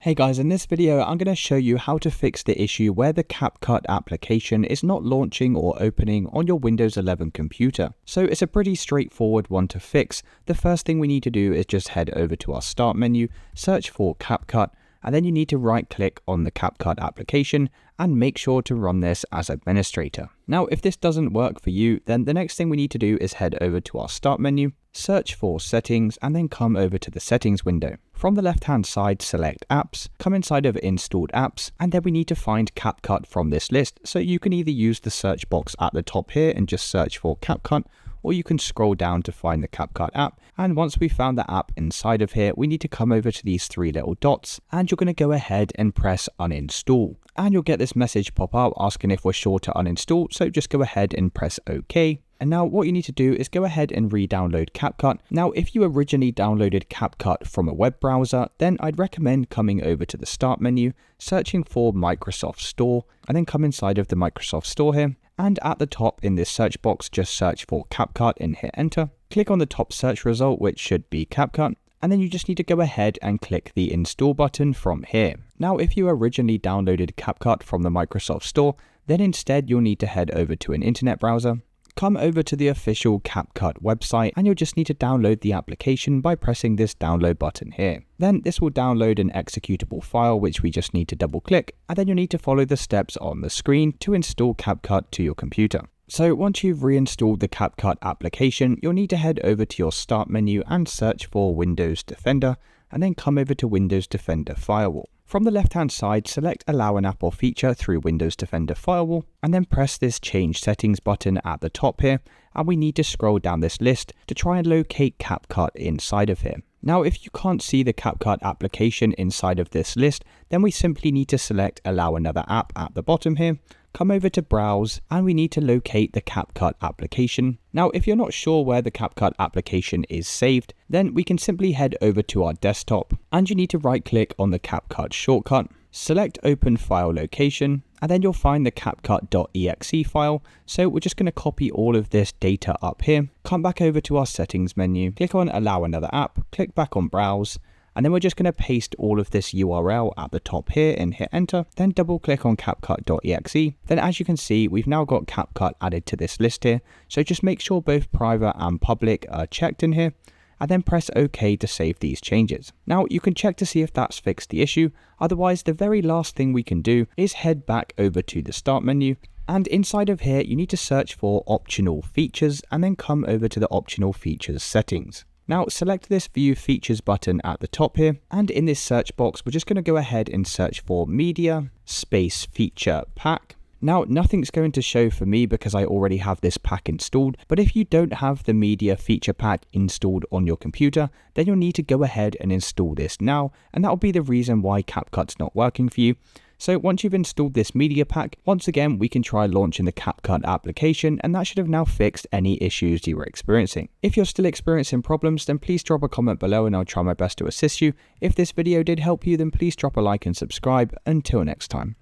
Hey guys, in this video I'm going to show you how to fix the issue where the CapCut application is not launching or opening on your Windows 11 computer. So it's a pretty straightforward one to fix. The first thing we need to do is just head over to our start menu, search for CapCut, and then you need to right click on the CapCut application and make sure to run this as administrator. Now if this doesn't work for you, then the next thing we need to do is head over to our start menu, search for settings, and then come over to the settings window. From the left hand side, select apps, come inside of installed apps, and then we need to find CapCut from this list. So you can either use the search box at the top here and just search for CapCut, or you can scroll down to find the CapCut app. And once we found the app inside of here, we need to come over to these three little dots, and you're going to go ahead and press uninstall. And you'll get this message pop up asking if we're sure to uninstall, so just go ahead and press OK. And now what you need to do is go ahead and re-download CapCut. Now if you originally downloaded CapCut from a web browser, then I'd recommend coming over to the start menu, searching for Microsoft Store, and then come inside of the Microsoft Store here. And at the top in this search box, just search for CapCut and hit enter. Click on the top search result, which should be CapCut. And then you just need to go ahead and click the install button from here. Now if you originally downloaded CapCut from the Microsoft Store, then instead you'll need to head over to an internet browser. Come over to the official CapCut website, and you'll just need to download the application by pressing this download button here. Then this will download an executable file which we just need to double click, and then you'll need to follow the steps on the screen to install CapCut to your computer. So once you've reinstalled the CapCut application, you'll need to head over to your start menu and search for Windows Defender, and then come over to Windows Defender Firewall. From the left hand side, select Allow an app or feature through Windows Defender Firewall, and then press this Change Settings button at the top here, and we need to scroll down this list to try and locate CapCut inside of here. Now if you can't see the CapCut application inside of this list, then we simply need to select Allow another app at the bottom here, come over to Browse, and we need to locate the CapCut application. Now if you're not sure where the CapCut application is saved, then we can simply head over to our desktop, and you need to right click on the CapCut shortcut, select Open File Location, and then you'll find the CapCut.exe file. So we're just going to copy all of this data up here, come back over to our settings menu, click on Allow another app, click back on Browse, and then we're just going to paste all of this URL at the top here and hit enter, then double click on CapCut.exe. Then as you can see, we've now got CapCut added to this list here. So just make sure both private and public are checked in here, and then press OK to save these changes. Now you can check to see if that's fixed the issue. Otherwise, the very last thing we can do is head back over to the start menu, and inside of here you need to search for optional features and then come over to the optional features settings. Now select this View Features button at the top here, and in this search box we're just going to go ahead and search for Media Space Feature Pack. Now nothing's going to show for me because I already have this pack installed, but if you don't have the Media Feature Pack installed on your computer, then you'll need to go ahead and install this now, and that'll be the reason why CapCut's not working for you. So once you've installed this media pack, once again we can try launching the CapCut application, and that should have now fixed any issues you were experiencing. If you're still experiencing problems, then please drop a comment below and I'll try my best to assist you. If this video did help you, then please drop a like and subscribe. Until next time.